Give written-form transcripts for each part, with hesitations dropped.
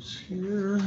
Here.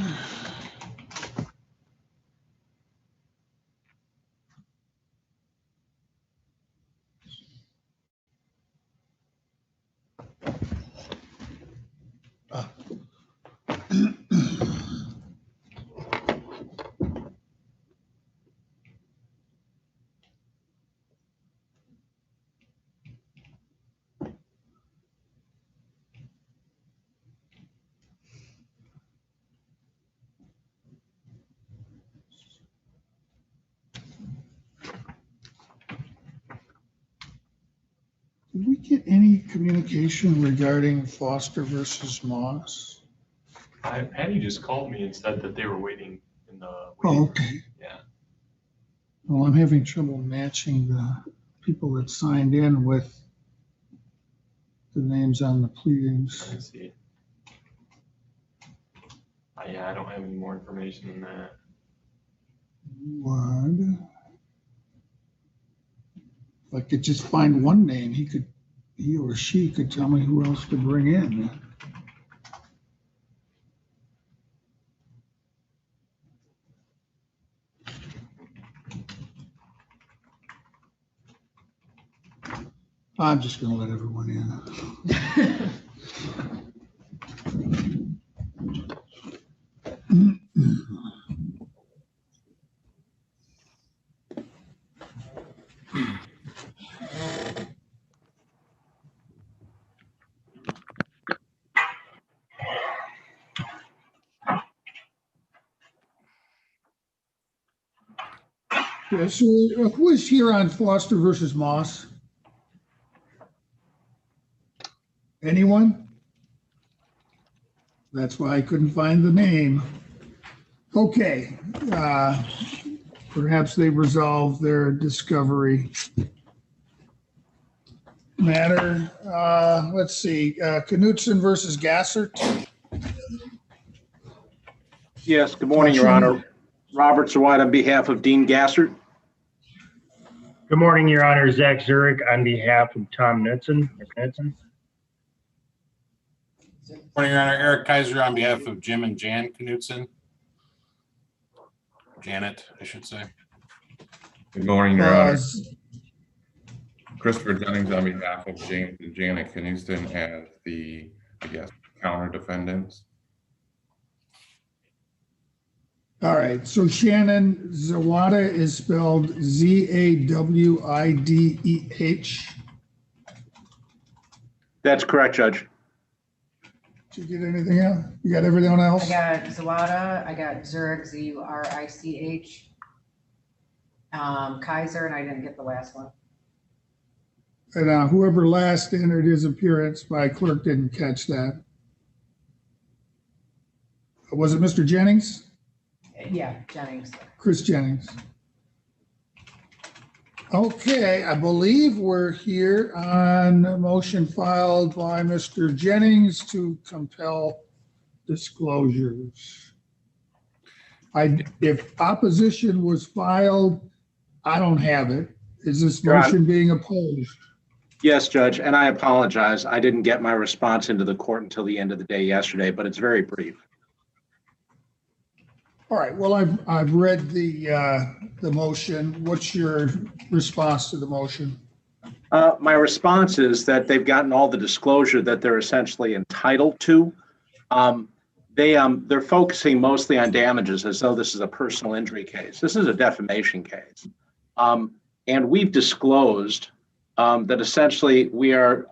Did we get any communication regarding Foster versus Moss? Patty just called me and said that they were waiting in the Oh, waiting okay. room. Yeah. Well, I'm having trouble matching the people that signed in with the names on the pleadings. Let me see. Yeah, I don't have any more information than that. Would. If I could just find one name, he or she could tell me who else to bring in. I'm just going to let everyone in. Yeah, so who is here on Foster versus Moss? Anyone? That's why I couldn't find the name. Okay, perhaps they resolved their discovery matter. Let's see, Knutson versus Gassert. Yes, good morning, Your Honor. Robert Zawad on behalf of Dean Gassert. Good morning, Your Honor. Zach Zurich on behalf of Tom Knutson. Morning, Your Honor. Eric Kaiser on behalf of Jim and Jan Knutson. Janet, I should say. Good morning, Your Honor. Christopher Jennings on behalf of James and Janet Knutson as the, I guess, counter defendants. All right, so Shannon Zawada is spelled Z-A-W-I-D-E-H. That's correct, Judge. Did you get anything else? You got everything else? I got Zawada, I got Zurich, Z-U-R-I-C-H. Kaiser, and I didn't get the last one. And whoever last entered his appearance, my clerk didn't catch that. Was it Mr. Jennings? Yeah, Jennings. Chris Jennings. Okay, I believe we're here on a motion filed by Mr. Jennings to compel disclosures. If opposition was filed, I don't have it. Is this motion being opposed? Yes, Judge, and I apologize. I didn't get my response into the court until the end of the day yesterday, but it's very brief. All right, well, I've read the motion. What's your response to the motion? My response is that they've gotten all the disclosure that they're essentially entitled to. They're focusing mostly on damages as though this is a personal injury case. This is a defamation case. And we've disclosed that essentially we are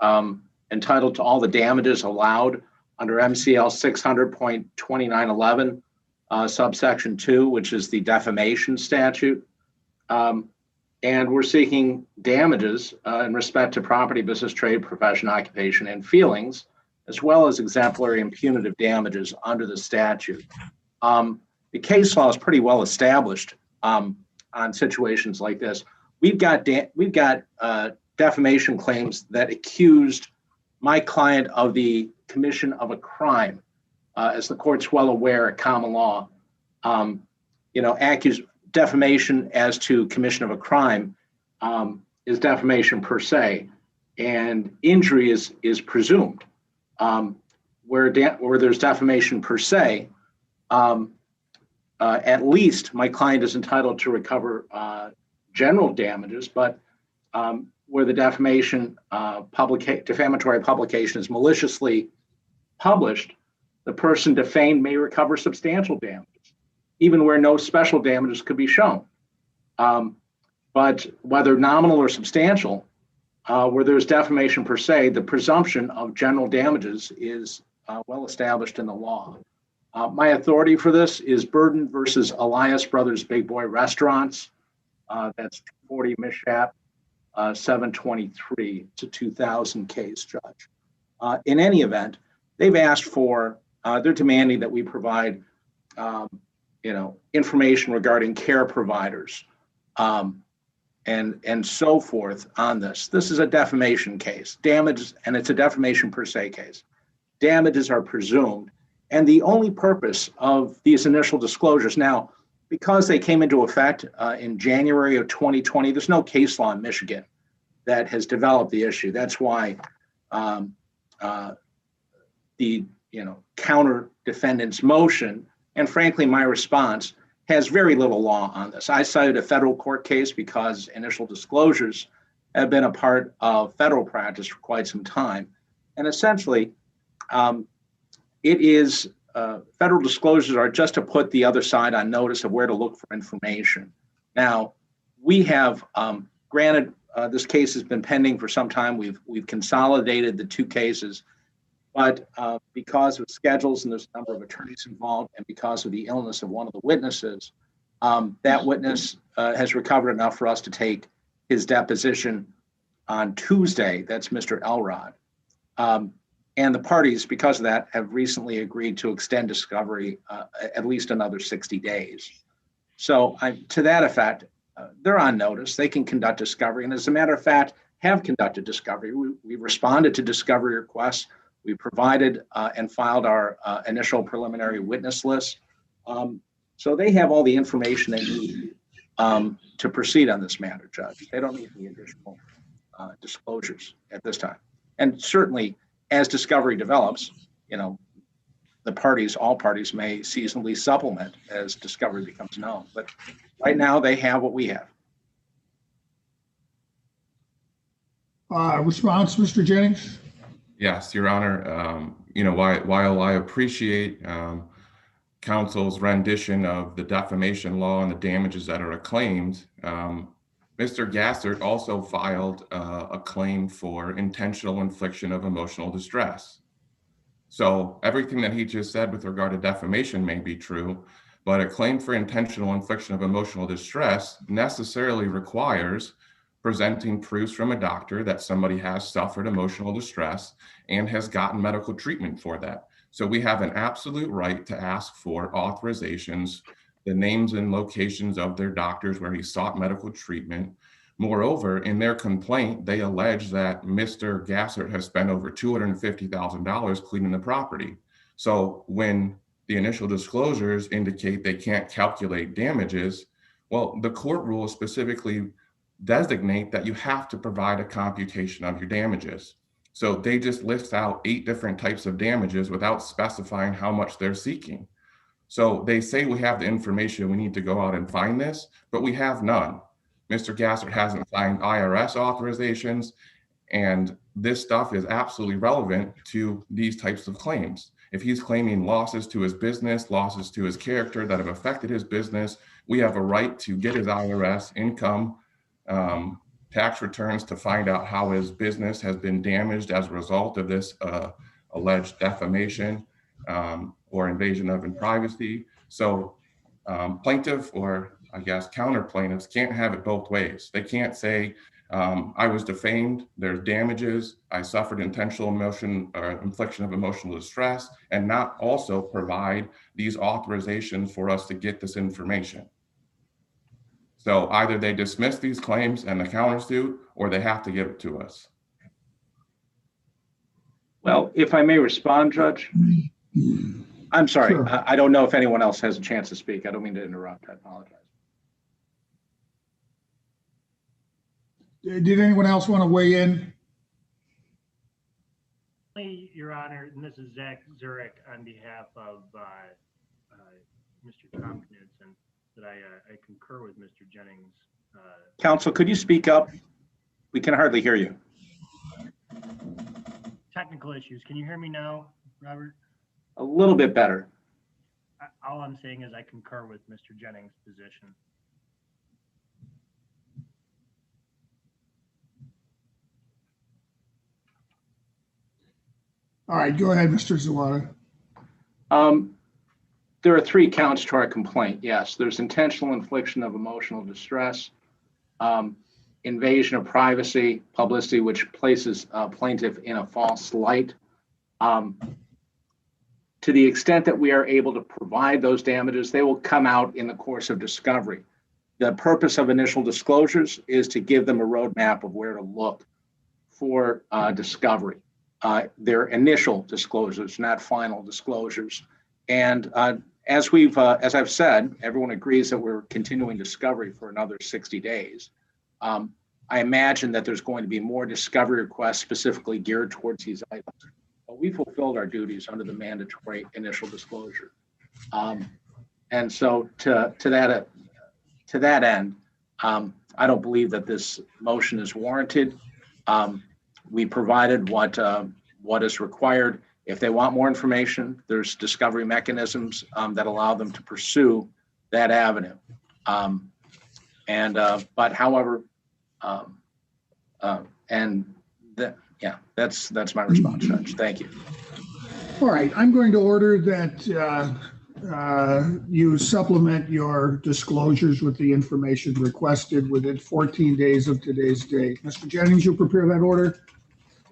entitled to all the damages allowed under MCL 600.2911. Subsection 2, which is the defamation statute. And we're seeking damages in respect to property, business, trade, profession, occupation, and feelings, as well as exemplary and punitive damages under the statute. The case law is pretty well established on situations like this. We've got defamation claims that accused my client of the commission of a crime. As the court's well aware at common law, defamation as to commission of a crime is defamation per se, and injury is presumed. Where there's defamation per se, at least my client is entitled to recover general damages, but where the defamatory publication is maliciously published, the person defamed may recover substantial damages, even where no special damages could be shown. But whether nominal or substantial, where there's defamation per se, the presumption of general damages is well established in the law. My authority for this is Burden versus Elias Brothers Big Boy Restaurants. That's 40 Mishap, 723. It's a 2000 case, Judge. In any event, they've asked for, they're demanding that we provide, information regarding care providers and so forth on this. This is a defamation case. Damages, and it's a defamation per se case. Damages are presumed. And the only purpose of these initial disclosures now, because they came into effect in January of 2020, there's no case law in Michigan that has developed the issue. That's why the counter defendant's motion, and frankly my response, has very little law on this. I cited a federal court case because initial disclosures have been a part of federal practice for quite some time. And essentially, it is federal disclosures are just to put the other side on notice of where to look for information. Now, we have, granted, this case has been pending for some time. We've consolidated the two cases, but because of schedules and there's a number of attorneys involved, and because of the illness of one of the witnesses, that witness has recovered enough for us to take his deposition on Tuesday. That's Mr. Elrod. And the parties, because of that, have recently agreed to extend discovery at least another 60 days. So to that effect, they're on notice. They can conduct discovery. And as a matter of fact, have conducted discovery. We responded to discovery requests. We provided and filed our initial preliminary witness list. So they have all the information they need to proceed on this matter, Judge. They don't need any additional disclosures at this time. And certainly, as discovery develops, all parties may seasonally supplement as discovery becomes known. But right now, they have what we have. Response, Mr. Jennings? Yes, Your Honor. While I appreciate counsel's rendition of the defamation law and the damages that are acclaimed, Mr. Gassert also filed a claim for intentional infliction of emotional distress. So everything that he just said with regard to defamation may be true, but a claim for intentional infliction of emotional distress necessarily requires presenting proofs from a doctor that somebody has suffered emotional distress and has gotten medical treatment for that. So we have an absolute right to ask for authorizations, the names and locations of their doctors where he sought medical treatment. Moreover, in their complaint, they allege that Mr. Gassert has spent over $250,000 cleaning the property. So when the initial disclosures indicate they can't calculate damages, well, the court rules specifically designate that you have to provide a computation of your damages. So they just list out 8 different types of damages without specifying how much they're seeking. So they say we have the information, we need to go out and find this, but we have none. Mr. Gassert hasn't signed IRS authorizations, and this stuff is absolutely relevant to these types of claims. If he's claiming losses to his business, losses to his character that have affected his business, we have a right to get his IRS income tax returns to find out how his business has been damaged as a result of this alleged defamation or invasion of privacy. So plaintiff, or I guess counter plaintiffs, can't have it both ways. They can't say, I was defamed, there's damages, I suffered intentional infliction of emotional distress, and not also provide these authorizations for us to get this information. So either they dismiss these claims and the countersuit, or they have to give it to us. Well, if I may respond, Judge. I'm sorry. Sure. I don't know if anyone else has a chance to speak. I don't mean to interrupt. I apologize. Did anyone else want to weigh in? Your Honor, and this is Zach Zurich on behalf of Mr. Tom Knudsen, that I concur with Mr. Jennings. Counsel, could you speak up? We can hardly hear you. Technical issues. Can you hear me now, Robert? A little bit better. All I'm saying is I concur with Mr. Jennings' position. All right, go ahead, Mr. Zawada. There are 3 counts to our complaint. Yes, there's intentional infliction of emotional distress, invasion of privacy, publicity, which places a plaintiff in a false light. To the extent that we are able to provide those damages, they will come out in the course of discovery. The purpose of initial disclosures is to give them a roadmap of where to look for discovery. They're initial disclosures, not final disclosures. And as I've said, everyone agrees that we're continuing discovery for another 60 days. I imagine that there's going to be more discovery requests specifically geared towards these items. But we fulfilled our duties under the mandatory initial disclosure. And so to that end, I don't believe that this motion is warranted. We provided what is required. If they want more information, there's discovery mechanisms that allow them to pursue that avenue. But however, that's my response, Judge. Thank you. All right, I'm going to order that you supplement your disclosures with the information requested within 14 days of today's date. Mr. Jennings, you'll prepare that order?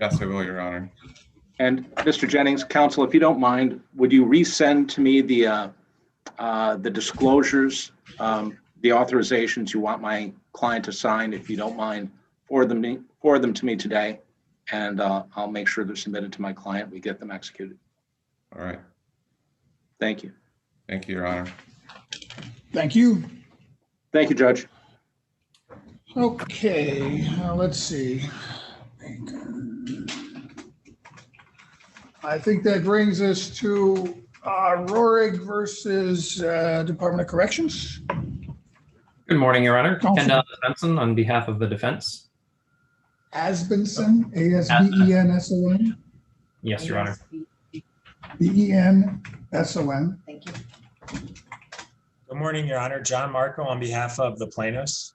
Yes, I will, Your Honor. And Mr. Jennings, counsel, if you don't mind, would you resend to me the disclosures, the authorizations you want my client to sign, if you don't mind, forward them to me today, and I'll make sure they're submitted to my client. We get them executed. All right. Thank you. Thank you, Your Honor. Thank you. Thank you, Judge. Okay, let's see. I think that brings us to Rohrig versus Department of Corrections. Good morning, Your Honor. Counsel. Kendall Benson on behalf of the defense. Asbenson, A-S-B-E-N-S-O-N? Yes, Your Honor. B-E-N-S-O-N. Thank you. Good morning, Your Honor. John Marco on behalf of the plaintiffs.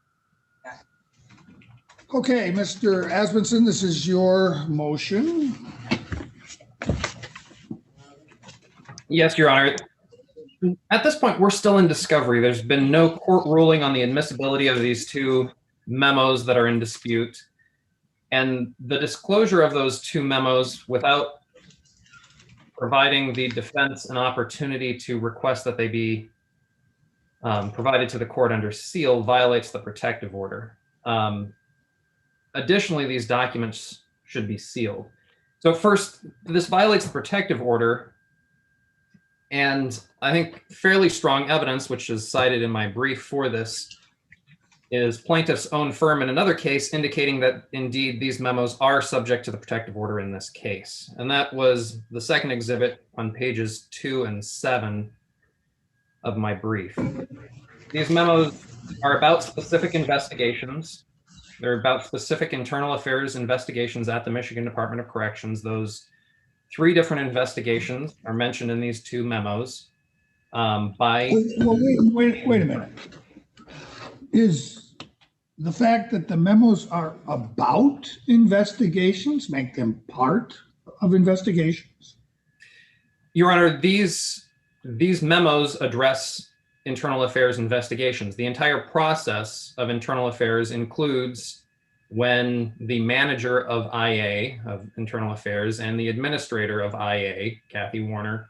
Okay, Mr. Asbenson, this is your motion. Yes, Your Honor. At this point, we're still in discovery. There's been no court ruling on the admissibility of these 2 memos that are in dispute. And the disclosure of those 2 memos without providing the defense an opportunity to request that they be provided to the court under seal violates the protective order. Additionally, these documents should be sealed. So first, this violates the protective order. And I think fairly strong evidence, which is cited in my brief for this, is plaintiff's own firm in another case indicating that indeed these memos are subject to the protective order in this case. And that was the second exhibit on pages 2 and 7 of my brief. These memos are about specific investigations. They're about specific internal affairs investigations at the Michigan Department of Corrections. Those 3 different investigations are mentioned in these 2 memos by... Well, wait a minute. Is the fact that the memos are about investigations make them part of investigations? Your Honor, these memos address internal affairs investigations. The entire process of internal affairs includes when the manager of IA, of internal affairs, and the administrator of IA, Kathy Warner,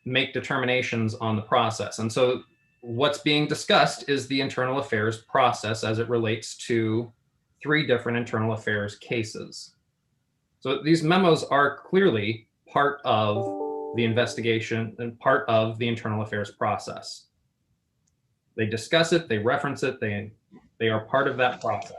make determinations on the process. And so what's being discussed is the internal affairs process as it relates to 3 different internal affairs cases. So these memos are clearly part of the investigation and part of the internal affairs process. They discuss it, they reference it, they are part of that process.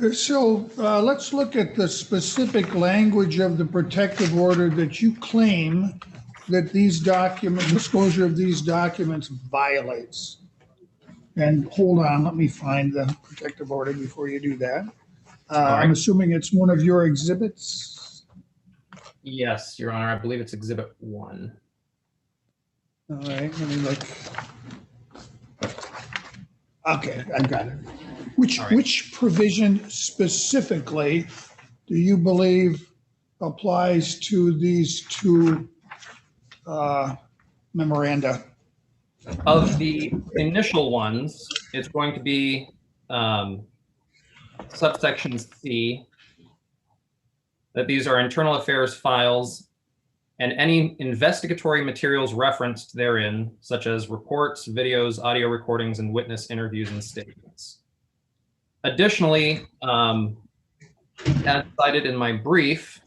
So let's look at the specific language of the protective order that you claim that these documents, disclosure of these documents violates. And hold on, let me find the protective order before you do that. I'm assuming it's one of your exhibits. Yes, Your Honor, I believe it's Exhibit 1. All right, let me look. Okay, I've got it. Which provision specifically do you believe applies to these two memoranda? Of the initial ones, it's going to be subsection C, that these are internal affairs files and any investigatory materials referenced therein, such as reports, videos, audio recordings, and witness interviews and statements. Additionally, as cited in my brief,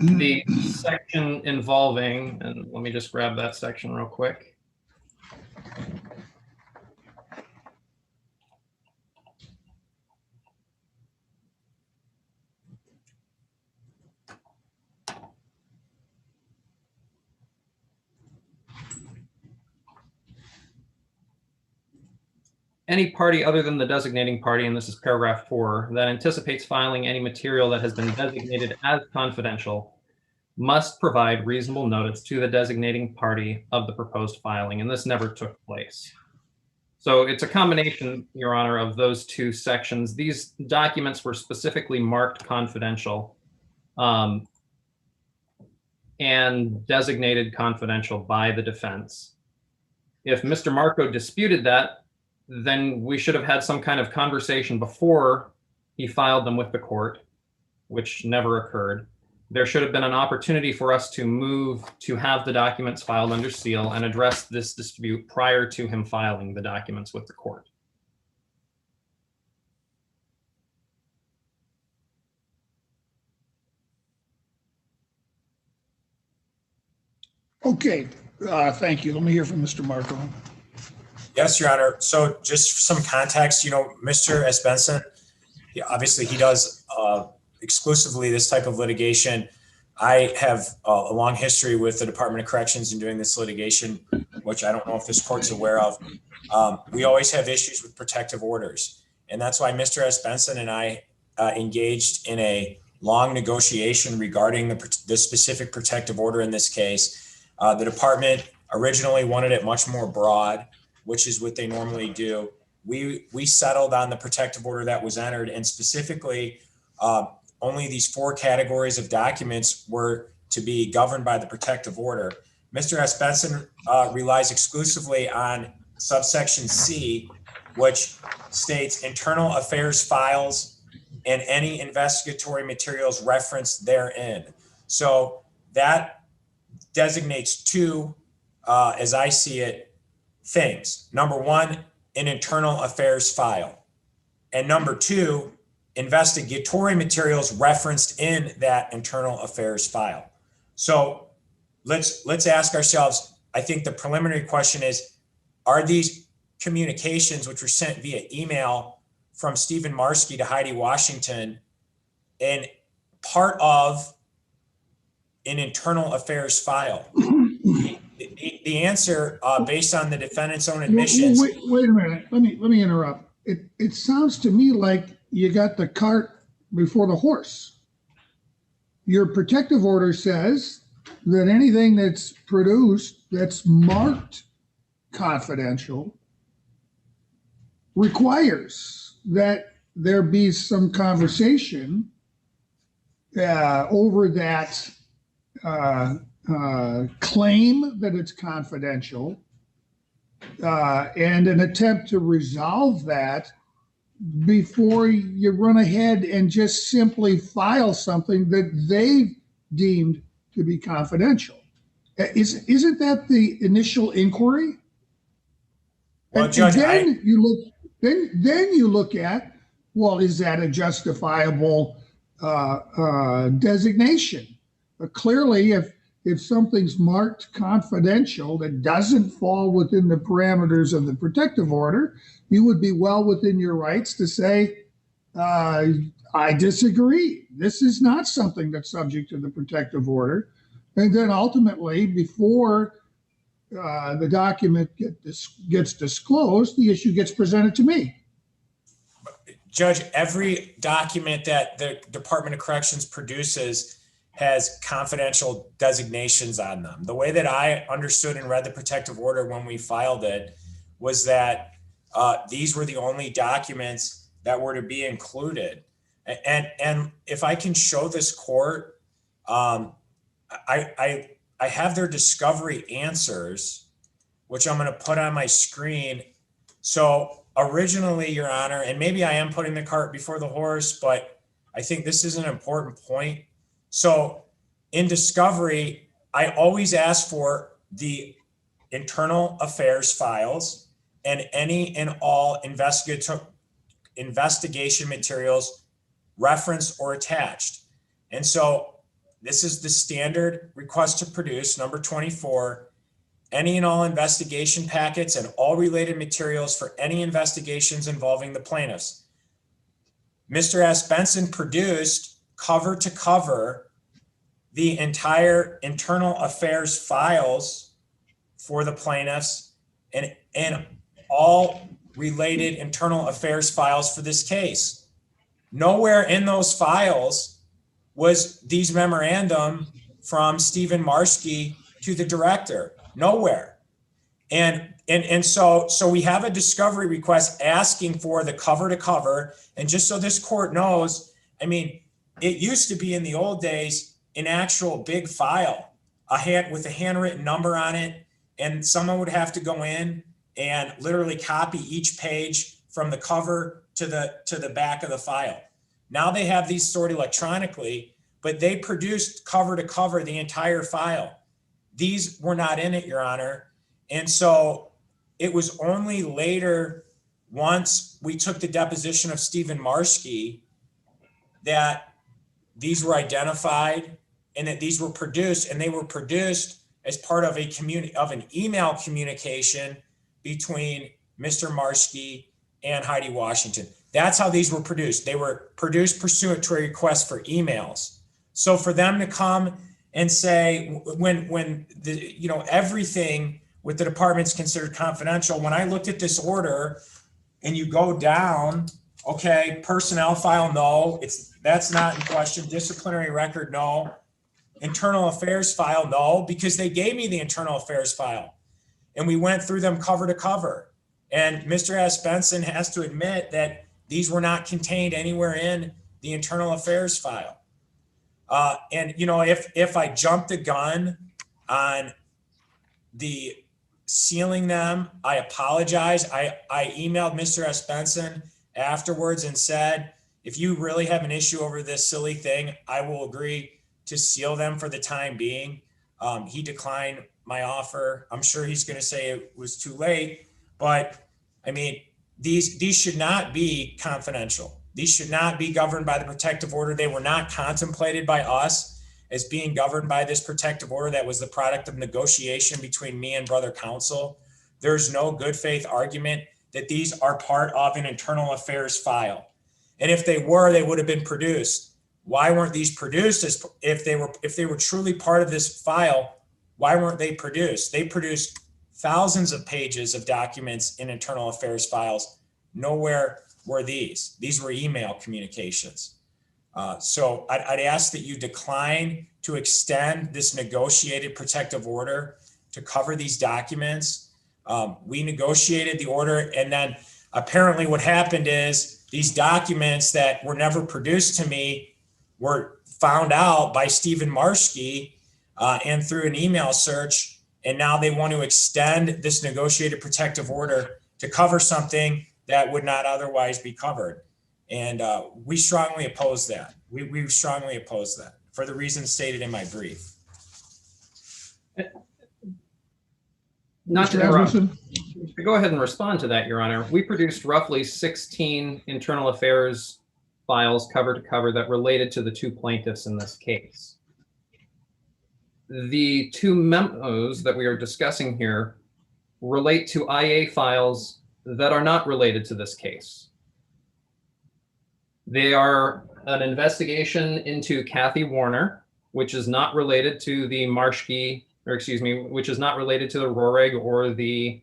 the section involving, and let me just grab that section real quick. Any party other than the designating party, and this is paragraph 4, that anticipates filing any material that has been designated as confidential must provide reasonable notice to the designating party of the proposed filing, and this never took place. So it's a combination, Your Honor, of those two sections. These documents were specifically marked confidential and designated confidential by the defense. If Mr. Marco disputed that, then we should have had some kind of conversation before he filed them with the court, which never occurred. There should have been an opportunity for us to move to have the documents filed under seal and address this dispute prior to him filing the documents with the court. Okay, thank you. Let me hear from Mr. Marco. Yes, Your Honor. So just for some context, Mr. Espenson, obviously he does exclusively this type of litigation. I have a long history with the Department of Corrections in doing this litigation, which I don't know if this court's aware of. We always have issues with protective orders. And that's why Mr. Espenson and I engaged in a long negotiation regarding the specific protective order in this case. The department originally wanted it much more broad, which is what they normally do. We settled on the protective order that was entered, and specifically only these 4 categories of documents were to be governed by the protective order. Mr. Espenson relies exclusively on subsection C, which states internal affairs files and any investigatory materials referenced therein. So that designates 2, as I see it, things. Number 1, an internal affairs file. And number 2, investigatory materials referenced in that internal affairs file. So let's ask ourselves, I think the preliminary question is, are these communications which were sent via email from Stephen Marsky to Heidi Washington and part of an internal affairs file? The answer, based on the defendant's own admissions. Wait a minute. Let me interrupt. It sounds to me like you got the cart before the horse. Your protective order says that anything that's produced that's marked confidential requires that there be some conversation over that claim that it's confidential and an attempt to resolve that before you run ahead and just simply file something that they deemed to be confidential. Isn't that the initial inquiry? Well, and Judge, then you look at, well, is that a justifiable designation? But clearly, if something's marked confidential that doesn't fall within the parameters of the protective order, you would be well within your rights to say, I disagree. This is not something that's subject to the protective order. And then ultimately, before the document gets disclosed, the issue gets presented to me. Judge, every document that the Department of Corrections produces has confidential designations on them. The way that I understood and read the protective order when we filed it was that these were the only documents that were to be included. And if I can show this court, I have their discovery answers, which I'm going to put on my screen. So originally, Your Honor, and maybe I am putting the cart before the horse, but I think this is an important point. So in discovery, I always ask for the internal affairs files and any and all investigation materials referenced or attached. And so this is the standard request to produce, number 24, any and all investigation packets and all related materials for any investigations involving the plaintiffs. Mr. S. Benson produced cover to cover the entire internal affairs files for the plaintiffs and all related internal affairs files for this case. Nowhere in those files was these memorandum from Stephen Marski to the director. Nowhere. And so we have a discovery request asking for the cover to cover. And just so this court knows, I mean, it used to be in the old days an actual big file, with a handwritten number on it, and someone would have to go in and literally copy each page from the cover to the back of the file. Now they have these stored electronically, but they produced cover to cover the entire file. These were not in it, Your Honor. And so it was only later, once we took the deposition of Stephen Marski, that these were identified and that these were produced, and they were produced as part of an email communication between Mr. Marski and Heidi Washington. That's how these were produced. They were produced pursuant to a request for emails. So for them to come and say, when everything with the department's considered confidential, when I looked at this order and you go down, okay, personnel file, no, that's not in question. Disciplinary record, no. Internal affairs file, no, because they gave me the internal affairs file and we went through them cover to cover. And Mr. S. Benson has to admit that these were not contained anywhere in the internal affairs file. And if I jumped the gun on the sealing them, I apologize. I emailed Mr. S. Benson afterwards and said, if you really have an issue over this silly thing, I will agree to seal them for the time being. He declined my offer. I'm sure he's going to say it was too late, but I mean, these should not be confidential. These should not be governed by the protective order. They were not contemplated by us as being governed by this protective order that was the product of negotiation between me and brother counsel. There's no good faith argument that these are part of an internal affairs file. And if they were, they would have been produced. Why weren't these produced? If they were truly part of this file, why weren't they produced? They produced thousands of pages of documents in internal affairs files. Nowhere were these. These were email communications. So I'd ask that you decline to extend this negotiated protective order to cover these documents. We negotiated the order, and then apparently what happened is these documents that were never produced to me were found out by Stephen Marski and through an email search. And now they want to extend this negotiated protective order to cover something that would not otherwise be covered. And we strongly oppose that. We strongly oppose that for the reasons stated in my brief. Not to interrupt, to go ahead and respond to that, Your Honor. We produced roughly 16 internal affairs files cover to cover that related to the two plaintiffs in this case. the two memos that we are discussing here relate to IA files that are not related to this case. They are an investigation into Kathy Warner, which is not related to the Marshke, or excuse me, which is not related to the Roehrig or the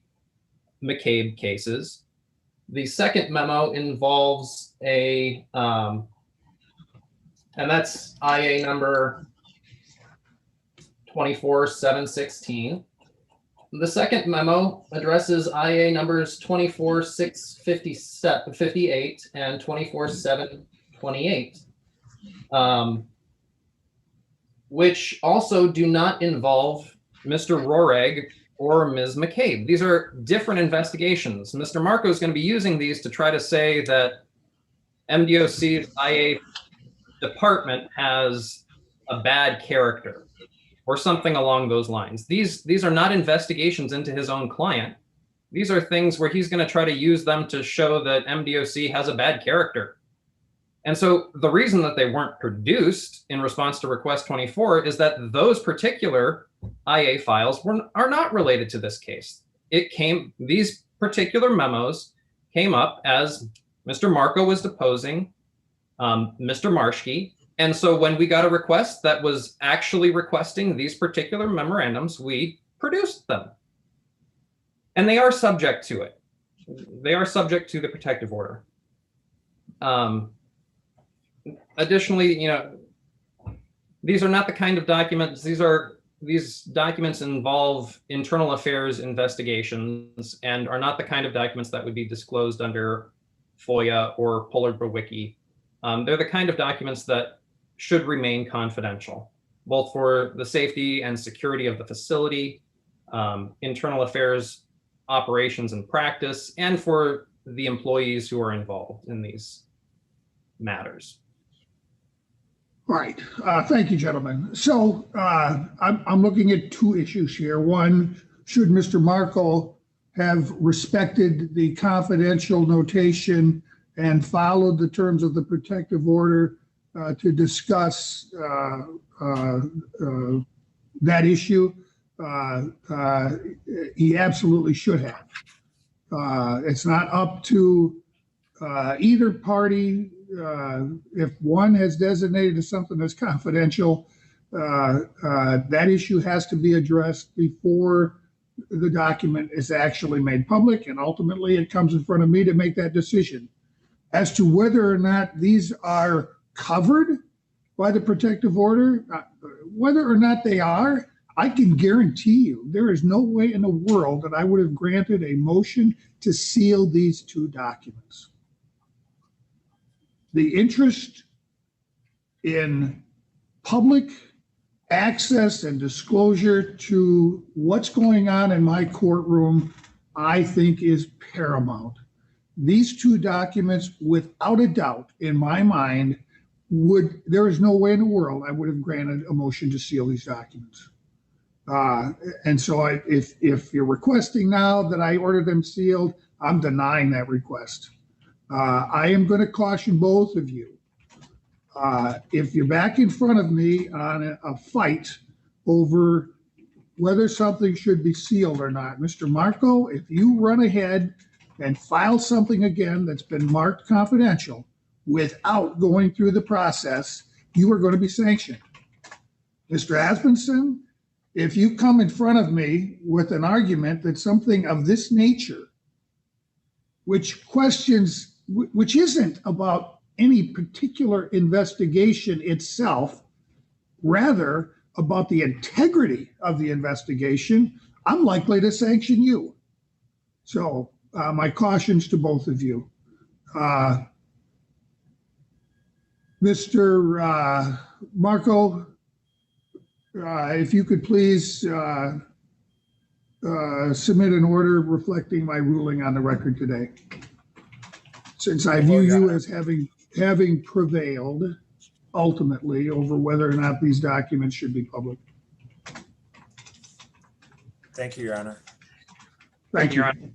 McCabe cases. The second memo involves and that's IA number 24716. The second memo addresses IA numbers 24658 and 24728, which also do not involve Mr. Roehrig or Ms. McCabe. These are different investigations. Mr. Marco is going to be using these to try to say that MDOC's IA department has a bad character or something along those lines. These are not investigations into his own client. These are things where he's going to try to use them to show that MDOC has a bad character. And so the reason that they weren't produced in response to request 24 is that those particular IA files are not related to this case. These particular memos came up as Mr. Marco was deposing Mr. Marshke. And so when we got a request that was actually requesting these particular memorandums, we produced them. And they are subject to it. They are subject to the protective order. Additionally, these are not the kind of documents, these documents involve internal affairs investigations and are not the kind of documents that would be disclosed under FOIA or Pollard Wiki. They're the kind of documents that should remain confidential, both for the safety and security of the facility, internal affairs operations and practice, and for the employees who are involved in these matters. All right. Thank you, gentlemen. So I'm looking at two issues here. One, should Mr. Marco have respected the confidential notation and followed the terms of the protective order to discuss that issue? He absolutely should have. It's not up to either party. If one has designated as something that's confidential, that issue has to be addressed before the document is actually made public, and ultimately it comes in front of me to make that decision. As to whether or not these are covered by the protective order, whether or not they are, I can guarantee you there is no way in the world that I would have granted a motion to seal these two documents. The interest in public access and disclosure to what's going on in my courtroom, I think, is paramount. These two documents, without a doubt, in my mind, there is no way in the world I would have granted a motion to seal these documents. And so if you're requesting now that I order them sealed, I'm denying that request. I am going to caution both of you. If you're back in front of me on a fight over whether something should be sealed or not, Mr. Marco, if you run ahead and file something again that's been marked confidential without going through the process, you are going to be sanctioned. Mr. Asbenson, if you come in front of me with an argument that something of this nature, which isn't about any particular investigation itself, rather about the integrity of the investigation, I'm likely to sanction you. So my cautions to both of you. Mr. Marco, if you could please submit an order reflecting my ruling on the record today, since I view you as having prevailed ultimately over whether or not these documents should be public. Thank you, Your Honor. Thank you. Your Honor.